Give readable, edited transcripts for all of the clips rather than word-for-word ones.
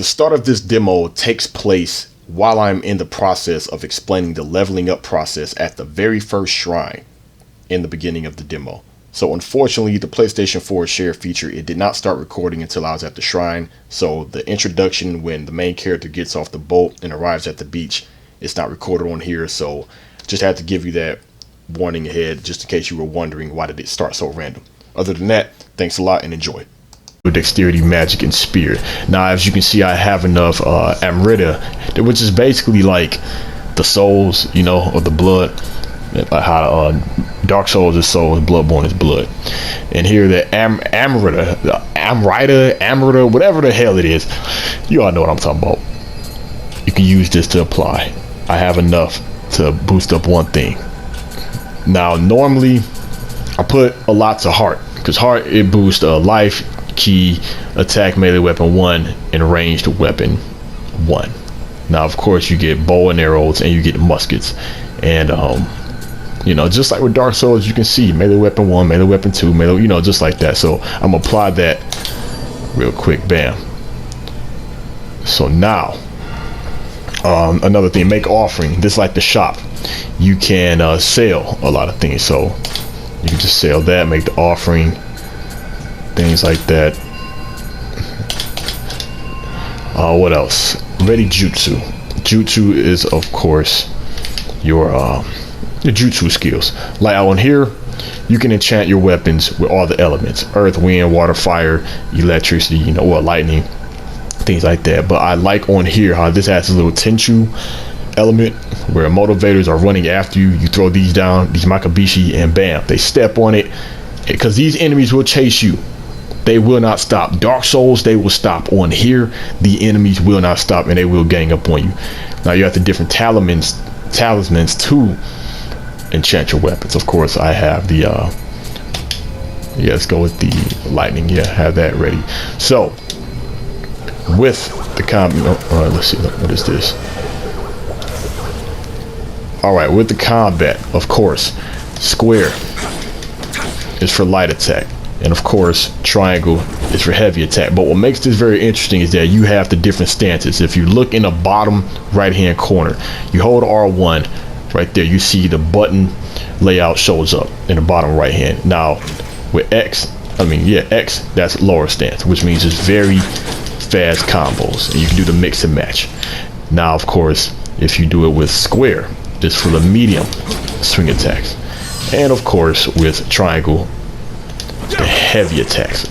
The start of this demo takes place while I'm in the process of explaining the leveling up process at the very first shrine in the beginning of the demo. So unfortunately, the PlayStation 4 share feature, it did not start recording until I was at the shrine. So the introduction, when the main character gets off the boat and arrives at the beach, it's not recorded on here. So just had to give you that warning ahead, just in case you were wondering why did it start so random. Other than that, thanks a lot and enjoy. Dexterity, magic, and spear. Now, as you can see, I have enough Amrita, which is basically like the souls, you know, or the blood. Like how Dark Souls is soul and Bloodborne is blood. And here the Amrita, whatever the hell it is, you all know what I'm talking about. You can use this to apply. I have enough to boost up one thing. Now, normally I put a lot to heart, because heart, it boosts life, key, attack, melee weapon 1, and ranged weapon 1. Now, of course, you get bow and arrows and you get muskets. And you know, just like with Dark Souls, you can see melee weapon 1, melee weapon 2, melee, you know, just like that. So I'm gonna apply that real quick. Bam. So now another thing, make offering. This, like the shop, you can sell a lot of things. So you can just sell that, make the offering, things like that. What else? Ready Jutsu. Jutsu is, of course, your Jutsu skills. Like on here, you can enchant your weapons with all the elements: earth, wind, water, fire, electricity, you know, or lightning, things like that. But I like on here how this has a little Tenchu element where motivators are running after you. You throw these down, these Makabishi, and bam, they step on it, because these enemies will chase you. They will not stop. Dark Souls, they will stop. On here, the enemies will not stop, and they will gang up on you. Now you have the different talismans to enchant your weapons. Of course, I have the yeah, let's go with the lightning. Yeah, have that ready. So with the let's see, what is this? All right, with the combat, of course, square is for light attack, and of course triangle is for heavy attack. But what makes this very interesting is that you have the different stances. If you look in the bottom right hand corner, you hold R1 right there, you see the button layout shows up in the bottom right hand. Now with X, that's lower stance, which means it's very fast combos, and you can do the mix and match. Now of course, if you do it with square, it's for the medium swing attacks, and of course with triangle, the heavy attacks,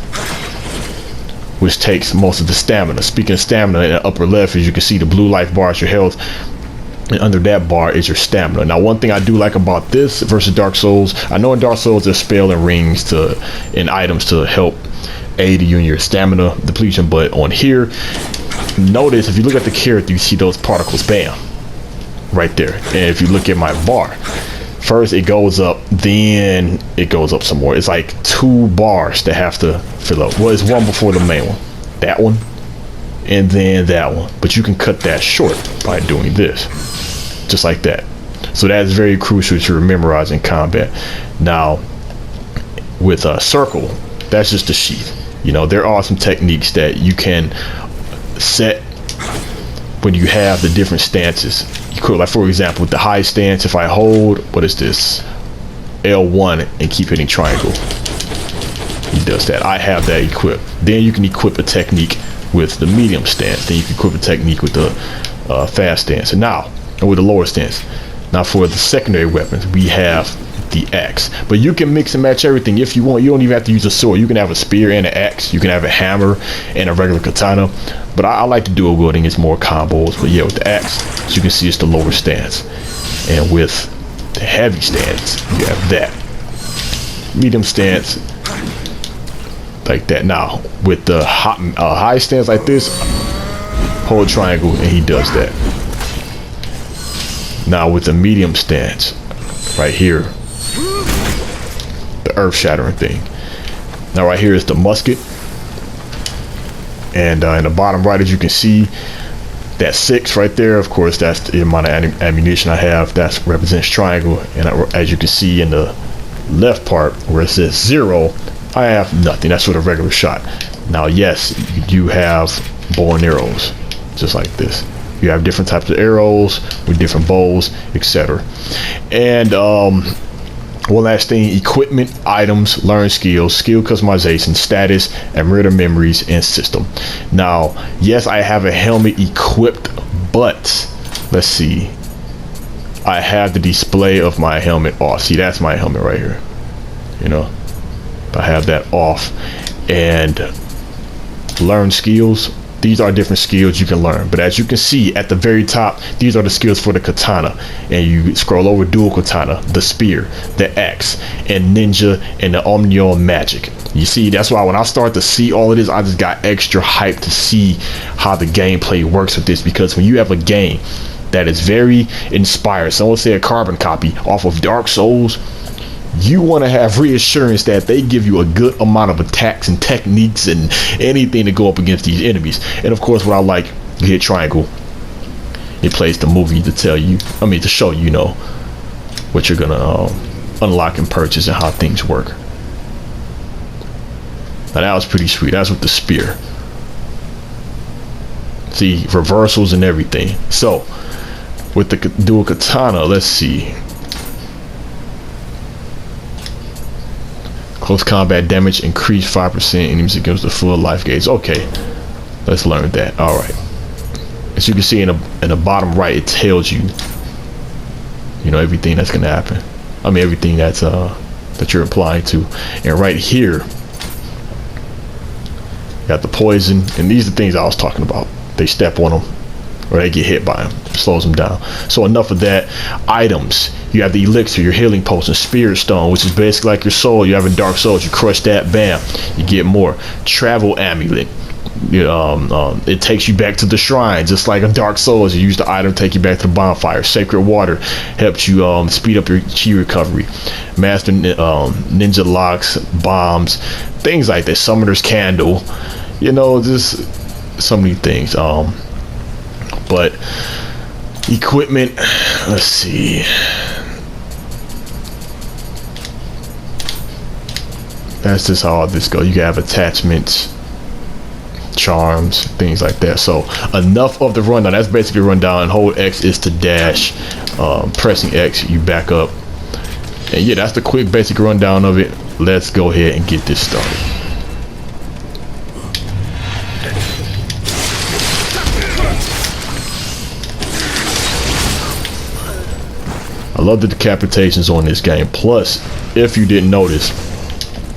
which takes most of the stamina. Speaking of stamina, in the upper left, as you can see, the blue life bar is your health, and under that bar is your stamina. Now, one thing I do like about this versus Dark Souls, I know in Dark Souls there's spell and rings and items to help aid you in your stamina depletion, but on here, notice if you look at the character, you see those particles, bam, right there. And if you look at my bar, first it goes up, then it goes up some more. It's like 2 bars that have to fill up. Well, it's one before the main one, that one, and then that one. But you can cut that short by doing this, just like that. So that's very crucial to memorize in combat. Now with a circle, that's just the sheath. You know, there are some techniques that you can set when you have the different stances. You could, like for example, with the high stance, if I hold, what is this, L1 and keep hitting triangle, he does that. I have that equipped. Then you can equip a technique with the medium stance. Then you can equip a technique with the fast stance. And now, with the lower stance. Now for the secondary weapons, we have the axe. But you can mix and match everything if you want. You don't even have to use a sword. You can have a spear and an axe. You can have a hammer and a regular katana. But I like to dual wielding. It's more combos. But yeah, with the axe, as you can see, it's the lower stance. And with the heavy stance, you have that. Medium stance, like that. Now, with the high stance like this, hold triangle and he does that. Now with the medium stance, right here, the earth shattering thing. Now right here is the musket, and in the bottom right, as you can see, that 6 right there, of course, that's the amount of ammunition I have. That represents triangle. And as you can see in the left part where it says 0, I have nothing. That's with a regular shot. Now, yes, you do have bow and arrows, just like this. You have different types of arrows with different bows, etc. And one last thing: equipment, items, learn skills, skill customization, status, and murder memories and system. Now, yes, I have a helmet equipped, but let's see. I have the display of my helmet off. See, that's my helmet right here. You know, I have that off. And learn skills. These are different skills you can learn, but as you can see at the very top, these are the skills for the katana. And you scroll over: dual katana, the spear, the axe, and ninja, and the omnial magic. You see, that's why when I start to see all of this, I just got extra hyped to see how the gameplay works with this, because when you have a game that is very inspired, someone say a carbon copy off of Dark Souls, you want to have reassurance that they give you a good amount of attacks and techniques and anything to go up against these enemies. And of course, what I like, you hit triangle, it plays the movie to tell you, to show you, know what you're gonna unlock and purchase and how things work. Now that was pretty sweet. That's with the spear. See, reversals and everything. So with the dual katana, let's see. Close combat damage increased 5%, enemies against the full life gauge. Okay, let's learn that. All right. As you can see in the bottom right, it tells you, everything that's gonna happen. Everything that's that you're applying to. And right here, got the poison, and these are the things I was talking about. They step on them, or they get hit by them. It slows them down. So enough of that. Items. You have the elixir, your healing potion, spirit stone, which is basically like your soul. You have in Dark Souls, you crush that, bam, you get more. Travel amulet. It takes you back to the shrine, just like in Dark Souls. You use the item to take you back to the bonfire. Sacred water helps you speed up your chi recovery. Master ninja locks, bombs, things like that. Summoner's candle. Just so many things. But equipment, let's see. That's just how this goes. You can have attachments, charms, things like that. So enough of the rundown. That's basically rundown. Hold X is to dash. Pressing X, you back up. And yeah, that's the quick basic rundown of it. Let's go ahead and get this started. I love the decapitations on this game. Plus, if you didn't notice,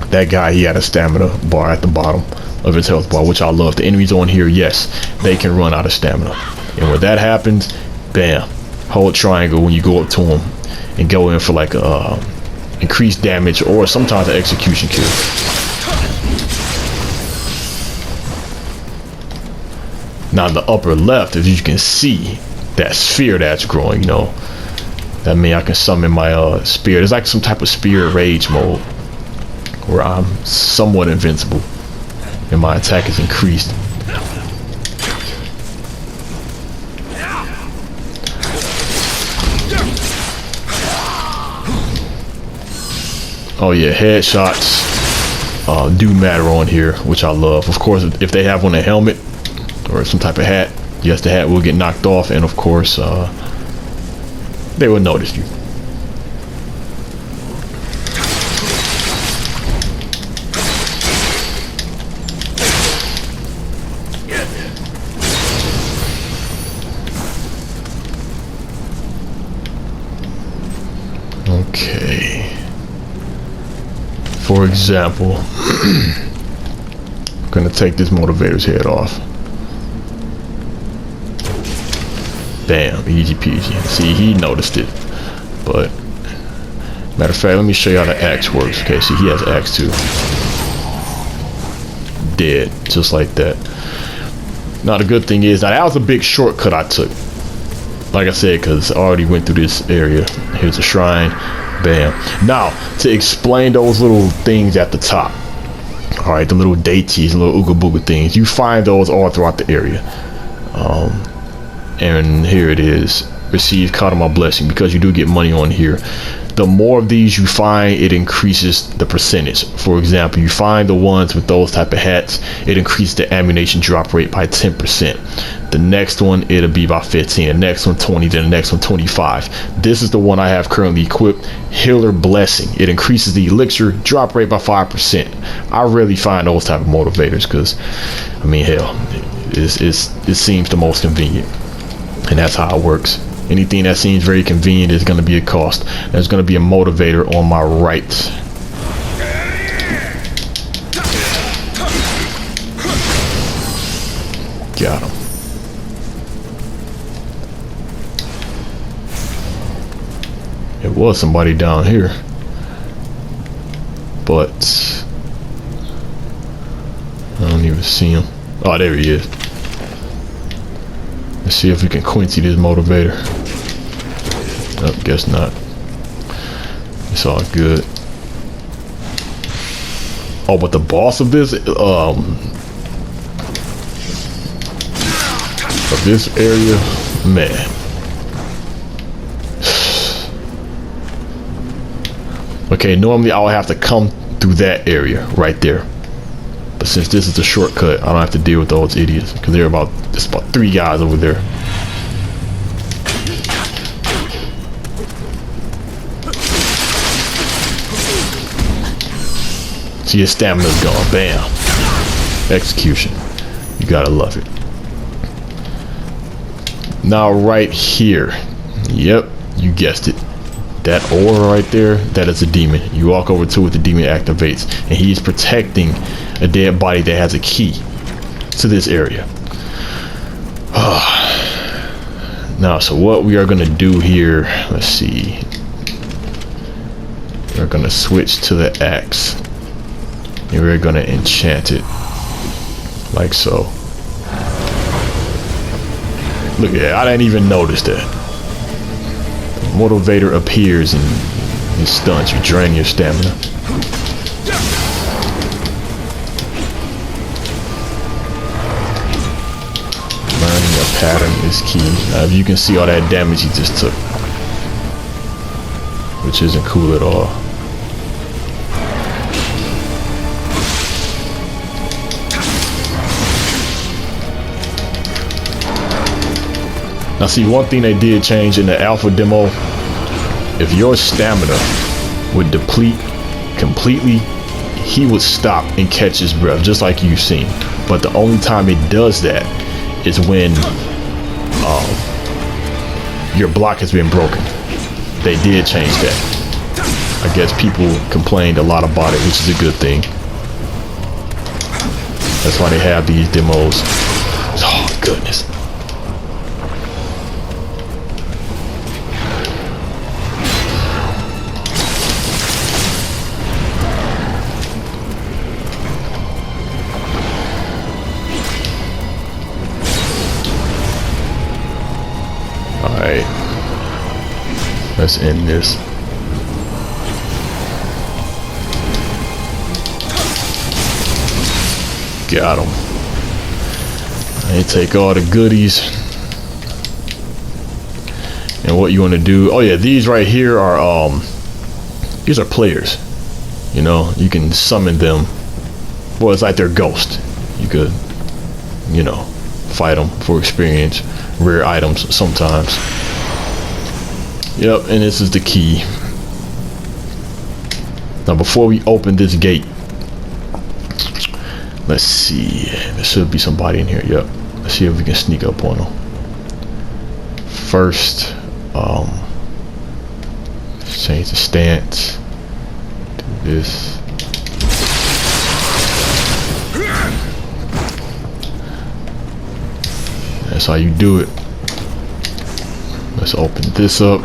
that guy, he had a stamina bar at the bottom of his health bar, which I love. The enemies on here, yes, they can run out of stamina. And when that happens, bam, hold triangle when you go up to them and go in for like increased damage or sometimes an execution kill. Now in the upper left, as you can see, that sphere that's growing, that means I can summon my spear. It's like some type of spear rage mode where I'm somewhat invincible and my attack is increased. Oh yeah, headshots do matter on here, which I love. Of course, if they have on a helmet or some type of hat, yes, the hat will get knocked off, and of course they will notice you. Okay. For example, I'm gonna take this motivator's head off. Bam, easy peasy. See, he noticed it. But matter of fact, let me show you how the axe works. Okay, see, he has axe too. Dead, just like that. Now the good thing is, now that was a big shortcut I took. Like I said, because I already went through this area. Here's a shrine. Bam. Now, to explain those little things at the top. Alright, the little deities, little ooga booga things. You find those all throughout the area. And here it is. receive caught on my blessing, because you do get money on here. The more of these you find, it increases the percentage. For example, you find the ones with those type of hats, it increases the ammunition drop rate by 10%. The next one, it'll be about 15. The next one 20, then the next one 25. This is the one I have currently equipped, Healer Blessing. It increases the elixir drop rate by 5%. I really find those type of motivators because, I mean, hell, it seems the most convenient, and that's how it works. Anything that seems very convenient is going to be a cost. There's going to be a motivator on my right. Got him. It was somebody down here, but I don't even see him. Oh, there he is. Let's see if we can Quincy this motivator. Oh, guess not. It's all good. Oh, but the boss of this area, man. Okay, normally I would have to come through that area right there. But since this is a shortcut, I don't have to deal with those idiots, because there's about 3 guys over there. See, his stamina's gone. Bam. Execution. You gotta love it. Now right here. Yep, you guessed it. That aura right there, that is a demon. You walk over to it, the demon activates, and he's protecting a dead body that has a key to this area. Now, so what we are gonna do here, let's see. We're gonna switch to the axe, and we're gonna enchant it like so. Look at that, I didn't even notice that. Motivator appears and it stuns you, drain your stamina. Learning a pattern is key. Now, if you can see all that damage he just took, which isn't cool at all. Now see, one thing they did change in the alpha demo, if your stamina would deplete completely, he would stop and catch his breath, just like you've seen. But the only time it does that is when your block has been broken. They did change that. I guess people complained a lot about it, which is a good thing. That's why they have these demos. Oh goodness. Alright, let's end this. Got him. I take all the goodies. And what you want to do, oh yeah, these right here are these are players. You know, you can summon them. Well, it's like they're ghosts. You could, you know, fight them for experience. Rare items sometimes. Yep, and this is the key. Now before we open this gate, let's see, there should be somebody in here. Yep, let's see if we can sneak up on them. First, let's change the stance. Do this. That's how you do it. Let's open this up.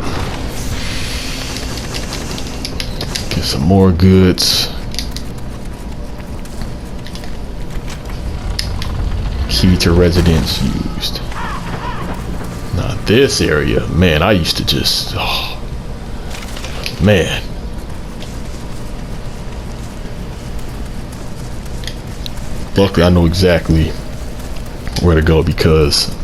Get some more goods. Key to residence used. Now this area, man, I used to just, oh, man. Luckily I know exactly where to go, because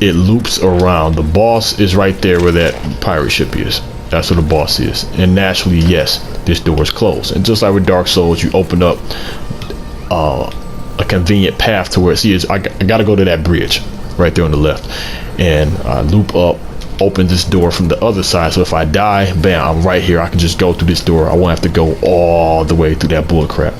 it loops around. The boss is right there where that pirate ship is. That's where the boss is. And naturally, yes, this door is closed. And just like with Dark Souls, you open up a convenient path to where, see, I gotta go to that bridge right there on the left, and I loop up, open this door from the other side, so if I die, bam, I'm right here. I can just go through this door. I won't have to go all the way through that bull crap.